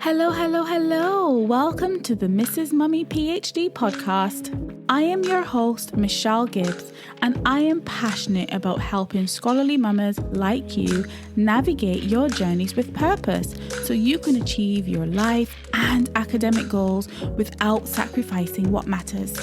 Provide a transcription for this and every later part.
Hello, hello, hello. Welcome to the Mrs. Mummy PhD podcast. I am your host, Michelle Gibbs, and I am passionate about helping scholarly mamas like you navigate your journeys with purpose so you can achieve your life and academic goals without sacrificing what matters.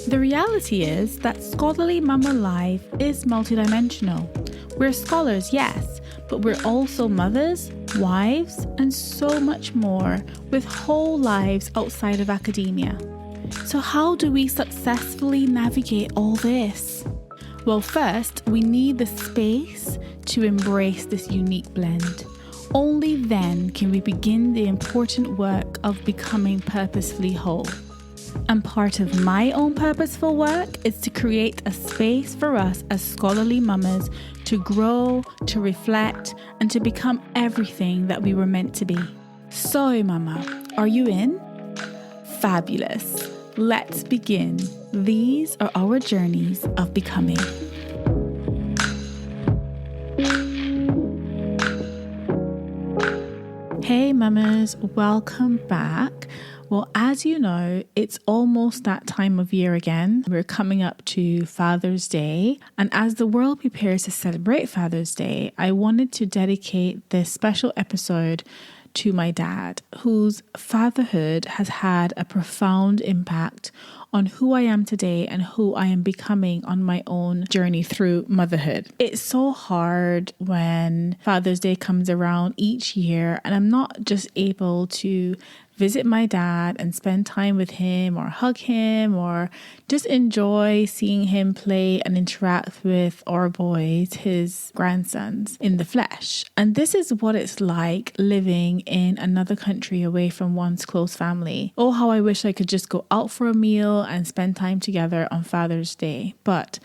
The reality is that scholarly mama life is multidimensional. We're scholars, yes, but we're also mothers, wives, and so much more with whole lives outside of academia. So how do we successfully navigate all this? Well, first, we need the space to embrace this unique blend. Only then can we begin the important work of becoming purposefully whole. And part of my own purposeful work is to create a space for us as scholarly mamas to grow, to reflect, and to become everything that we were meant to be. So, mama, are you in? Fabulous. Let's begin. These are our journeys of becoming. Hey, mamas, welcome back. Well, as you know, it's almost that time of year again. We're coming up to Father's Day. And as the world prepares to celebrate Father's Day, I wanted to dedicate this special episode to my dad, whose fatherhood has had a profound impact on who I am today and who I am becoming on my own journey through motherhood. It's so hard when Father's Day comes around each year and I'm not just able to visit my dad and spend time with him or hug him or just enjoy seeing him play and interact with our boys, his grandsons, in the flesh. And this is what it's like living in another country away from one's close family. Oh, how I wish I could just go out for a meal and spend time together on Father's Day. But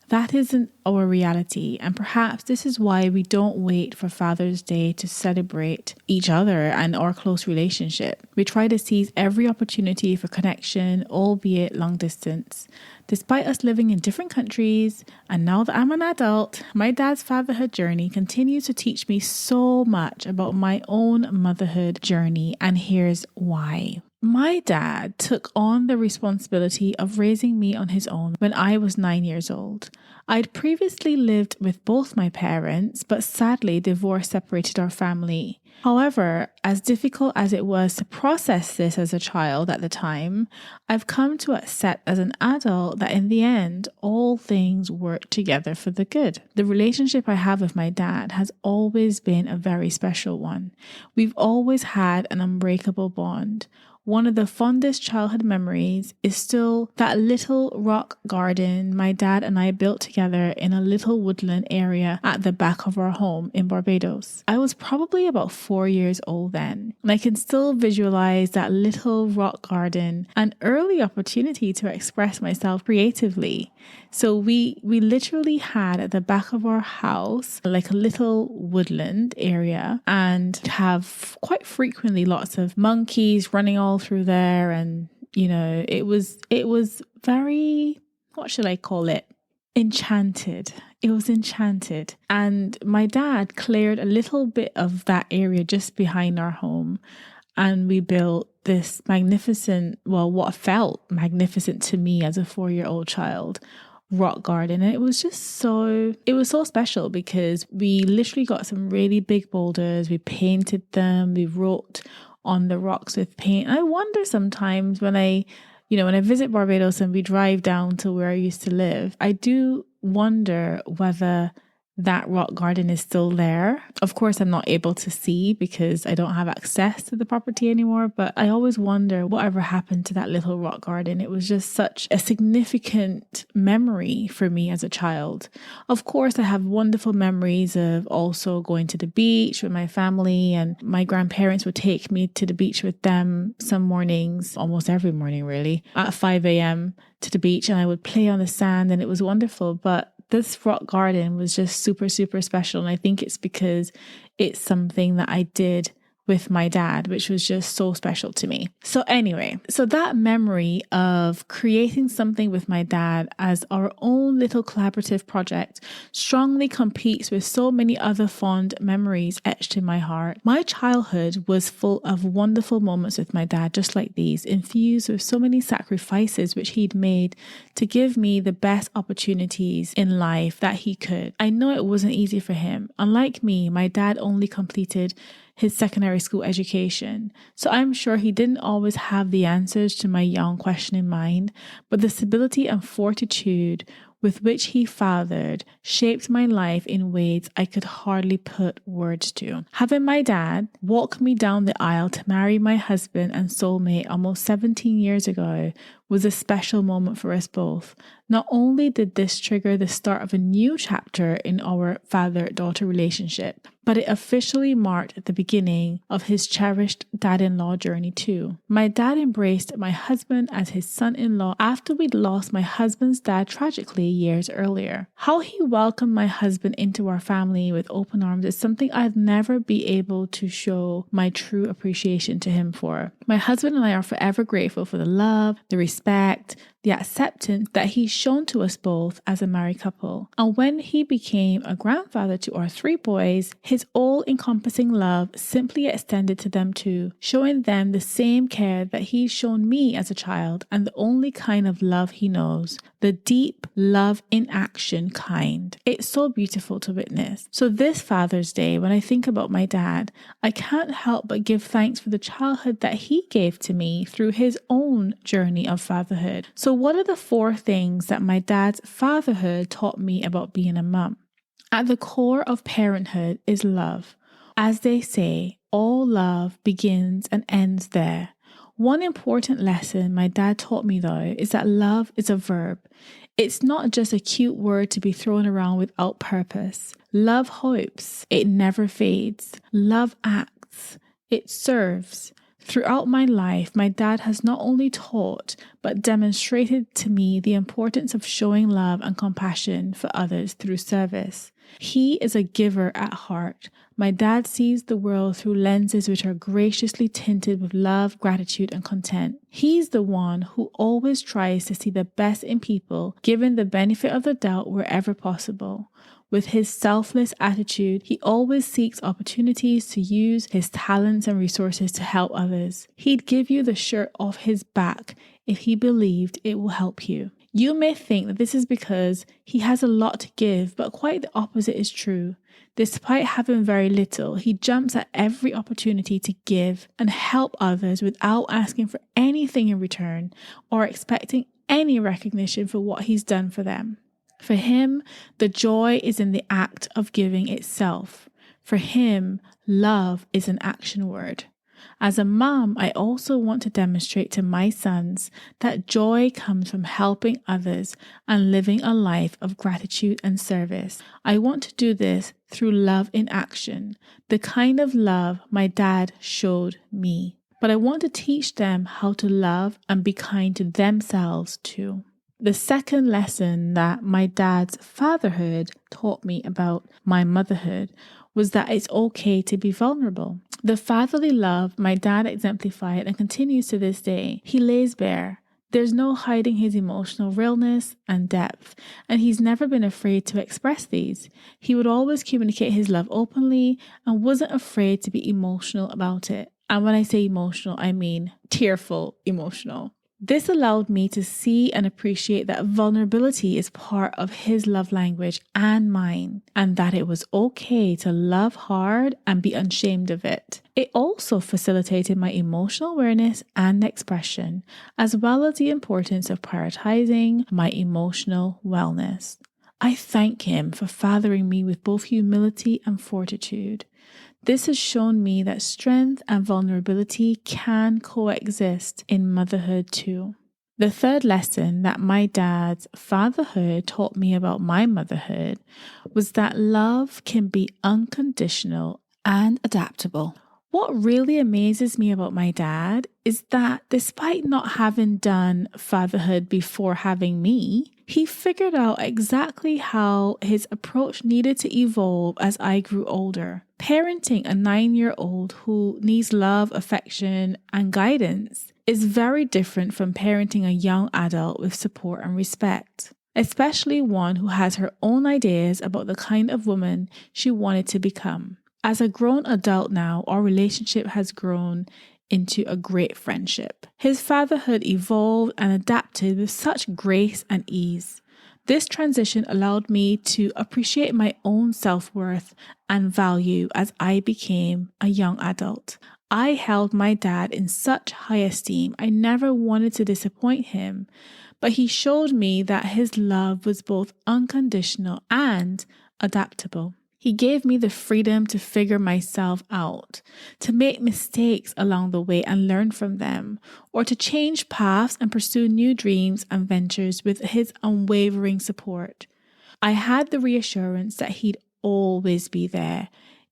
that isn't our reality, and perhaps this is why we don't wait for Father's Day to celebrate each other and our close relationship. We try to seize every opportunity for connection, albeit long distance. Despite us living in different countries, and now that I'm an adult, my dad's fatherhood journey continues to teach me so much about my own motherhood journey, and here's why. My dad took on the responsibility of raising me on his own when I was 9 years old. I'd previously lived with both my parents, but sadly divorce separated our family. However, as difficult as it was to process this as a child at the time, I've come to accept as an adult that in the end, all things work together for the good. The relationship I have with my dad has always been a very special one. We've always had an unbreakable bond. One of the fondest childhood memories is still that little rock garden my dad and I built together in a little woodland area at the back of our home in Barbados. I was probably about 4 years old then, and I can still visualize that little rock garden, an early opportunity to express myself creatively. So we literally had at the back of our house like a little woodland area and have quite frequently lots of monkeys running all through there, and you know, it was very, what should I call it? Enchanted. It was enchanted. And my dad cleared a little bit of that area just behind our home, and we built this magnificent, well, what felt magnificent to me as a 4-year-old child, rock garden. And it was so special because we literally got some really big boulders, we painted them, we wrote on the rocks with paint. I wonder sometimes when I visit Barbados and we drive down to where I used to live, I do wonder whether that rock garden is still there. Of course, I'm not able to see because I don't have access to the property anymore, but I always wonder whatever happened to that little rock garden. It was just such a significant memory for me as a child. Of course, I have wonderful memories of also going to the beach with my family, and my grandparents would take me to the beach with them some mornings, almost every morning really, at 5 a.m. to the beach, and I would play on the sand, and it was wonderful. But this rock garden was just super, super special. And I think it's because it's something that I did with my dad, which was just so special to me. So anyway, so that memory of creating something with my dad as our own little collaborative project strongly competes with so many other fond memories etched in my heart. My childhood was full of wonderful moments with my dad, just like these, infused with so many sacrifices which he'd made to give me the best opportunities in life that he could. I know it wasn't easy for him. Unlike me, my dad only completed his secondary school education. So I'm sure he didn't always have the answers to my young questioning mind, but the stability and fortitude with which he fathered shaped my life in ways I could hardly put words to. Having my dad walk me down the aisle to marry my husband and soulmate almost 17 years ago was a special moment for us both. Not only did this trigger the start of a new chapter in our father-daughter relationship, but it officially marked the beginning of his cherished dad-in-law journey too. My dad embraced my husband as his son-in-law after we'd lost my husband's dad tragically years earlier. How he welcomed my husband into our family with open arms is something I'd never be able to show my true appreciation to him for. My husband and I are forever grateful for the love, the respect, the acceptance that he's shown to us both as a married couple. And when he became a grandfather to our 3 boys, his all-encompassing love simply extended to them too, showing them the same care that he's shown me as a child and the only kind of love he knows, the deep love in action kind. It's so beautiful to witness. So this Father's Day, when I think about my dad, I can't help but give thanks for the childhood that he gave to me through his own journey of fatherhood. So what are the 4 things that my dad's fatherhood taught me about being a mum? At the core of parenthood is love. As they say, all love begins and ends there. One important lesson my dad taught me though is that love is a verb. It's not just a cute word to be thrown around without purpose. Love hopes. It never fades. Love acts. It serves. Throughout my life, my dad has not only taught, but demonstrated to me the importance of showing love and compassion for others through service. He is a giver at heart. My dad sees the world through lenses which are graciously tinted with love, gratitude, and content. He's the one who always tries to see the best in people, given the benefit of the doubt wherever possible. With his selfless attitude, he always seeks opportunities to use his talents and resources to help others. He'd give you the shirt off his back if he believed it will help you. You may think that this is because he has a lot to give, but quite the opposite is true. Despite having very little, he jumps at every opportunity to give and help others without asking for anything in return or expecting any recognition for what he's done for them. For him, the joy is in the act of giving itself. For him, love is an action word. As a mom, I also want to demonstrate to my sons that joy comes from helping others and living a life of gratitude and service. I want to do this through love in action, the kind of love my dad showed me. But I want to teach them how to love and be kind to themselves too. The second lesson that my dad's fatherhood taught me about my motherhood was that it's okay to be vulnerable. The fatherly love my dad exemplified and continues to this day, he lays bare. There's no hiding his emotional realness and depth, and he's never been afraid to express these. He would always communicate his love openly and wasn't afraid to be emotional about it. And when I say emotional, I mean tearful emotional. This allowed me to see and appreciate that vulnerability is part of his love language and mine, and that it was okay to love hard and be unshamed of it. It also facilitated my emotional awareness and expression, as well as the importance of prioritizing my emotional wellness. I thank him for fathering me with both humility and fortitude. This has shown me that strength and vulnerability can coexist in motherhood too. The third lesson that my dad's fatherhood taught me about my motherhood was that love can be unconditional and adaptable. What really amazes me about my dad is that despite not having done fatherhood before having me, He figured out exactly how his approach needed to evolve as I grew older. Parenting a 9-year-old who needs love, affection, and guidance is very different from parenting a young adult with support and respect, especially one who has her own ideas about the kind of woman she wanted to become. As a grown adult now, our relationship has grown into a great friendship. His fatherhood evolved and adapted with such grace and ease. This transition allowed me to appreciate my own self-worth and value as I became a young adult. I held my dad in such high esteem. I never wanted to disappoint him, but he showed me that his love was both unconditional and adaptable. He gave me the freedom to figure myself out, to make mistakes along the way and learn from them, or to change paths and pursue new dreams and ventures with his unwavering support. I had the reassurance that he'd always be there,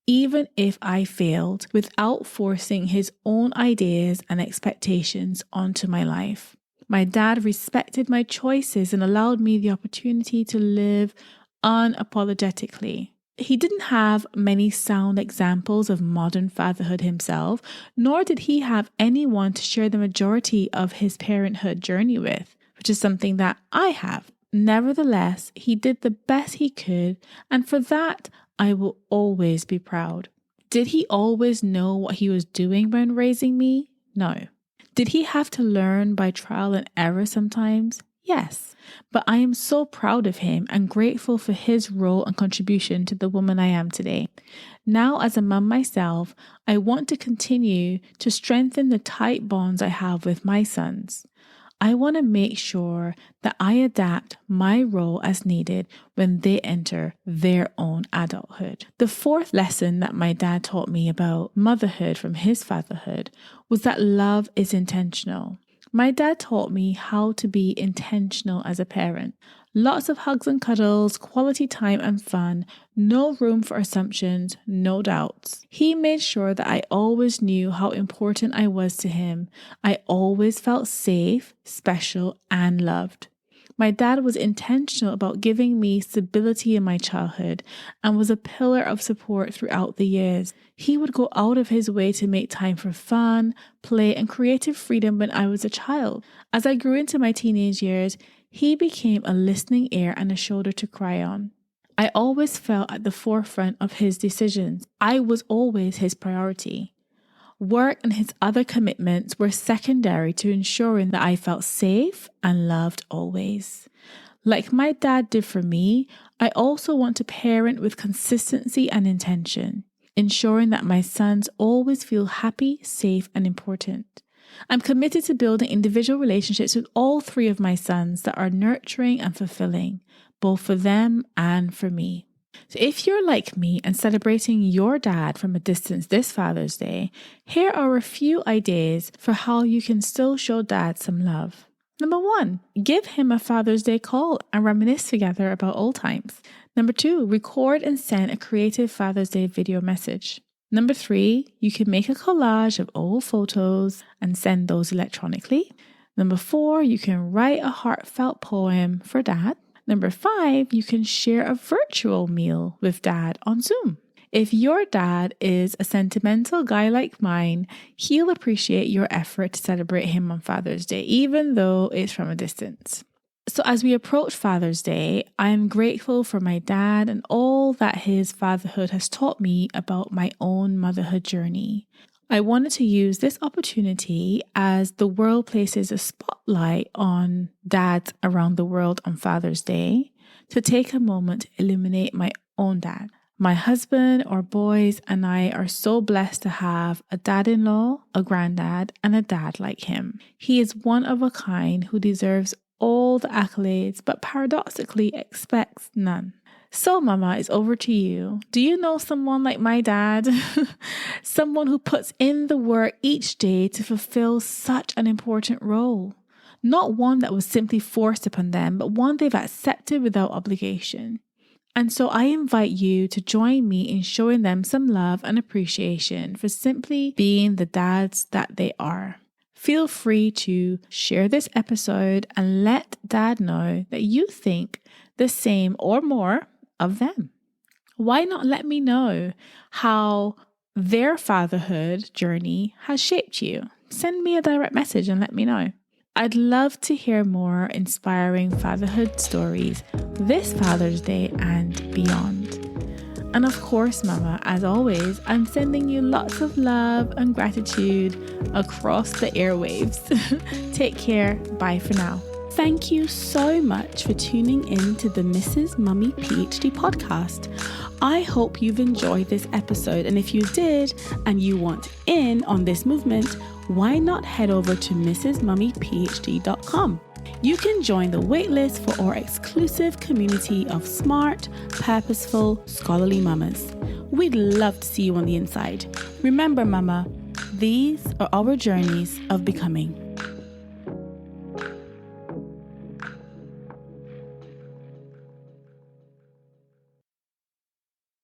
even if I failed, without forcing his own ideas and expectations onto my life. My dad respected my choices and allowed me the opportunity to live unapologetically. He didn't have many sound examples of modern fatherhood himself, nor did he have anyone to share the majority of his parenthood journey with, which is something that I have. Nevertheless, he did the best he could, and for that, I will always be proud. Did he always know what he was doing when raising me? No. Did he have to learn by trial and error sometimes? Yes, but I am so proud of him and grateful for his role and contribution to the woman I am today. Now, as a mum myself, I want to continue to strengthen the tight bonds I have with my sons. I want to make sure that I adapt my role as needed when they enter their own adulthood. The fourth lesson that my dad taught me about motherhood from his fatherhood was that love is intentional. My dad taught me how to be intentional as a parent. Lots of hugs and cuddles, quality time and fun, no room for assumptions, no doubts. He made sure that I always knew how important I was to him. I always felt safe, special, and loved. My dad was intentional about giving me stability in my childhood and was a pillar of support throughout the years. He would go out of his way to make time for fun, play, and creative freedom when I was a child. As I grew into my teenage years, he became a listening ear and a shoulder to cry on. I always felt at the forefront of his decisions. I was always his priority. Work and his other commitments were secondary to ensuring that I felt safe and loved always. Like my dad did for me, I also want to parent with consistency and intention, ensuring that my sons always feel happy, safe, and important. I'm committed to building individual relationships with all three of my sons that are nurturing and fulfilling, both for them and for me. So if you're like me and celebrating your dad from a distance this Father's Day, here are a few ideas for how you can still show dad some love. Number 1, give him a Father's Day call and reminisce together about old times. Number 2, record and send a creative Father's Day video message. Number 3, you can make a collage of old photos and send those electronically. Number 4, you can write a heartfelt poem for dad. Number 5, you can share a virtual meal with dad on Zoom. If your dad is a sentimental guy like mine, he'll appreciate your effort to celebrate him on Father's Day, even though it's from a distance. So as we approach Father's Day, I am grateful for my dad and all that his fatherhood has taught me about my own motherhood journey. I wanted to use this opportunity as the world places a spotlight on dads around the world on Father's Day to take a moment to illuminate my own dad. My husband, our boys, and I are so blessed to have a dad-in-law, a granddad, and a dad like him. He is one of a kind who deserves all the accolades, but paradoxically expects none. So, Mama, it's over to you. Do you know someone like my dad? Someone who puts in the work each day to fulfill such an important role. Not one that was simply forced upon them, but one they've accepted without obligation. And so I invite you to join me in showing them some love and appreciation for simply being the dads that they are. Feel free to share this episode and let Dad know that you think the same or more of them. Why not let me know how their fatherhood journey has shaped you? Send me a direct message and let me know. I'd love to hear more inspiring fatherhood stories this Father's Day and beyond. And of course, Mama, as always, I'm sending you lots of love and gratitude across the airwaves. Take care. Bye for now. Thank you so much for tuning in to the Mrs. Mummy PhD podcast. I hope you've enjoyed this episode, and if you did and you want in on this movement, why not head over to mrsmummyphd.com. You can join the waitlist for our exclusive community of smart, purposeful, scholarly mamas. We'd love to see you on the inside. Remember, Mama, these are our journeys of becoming.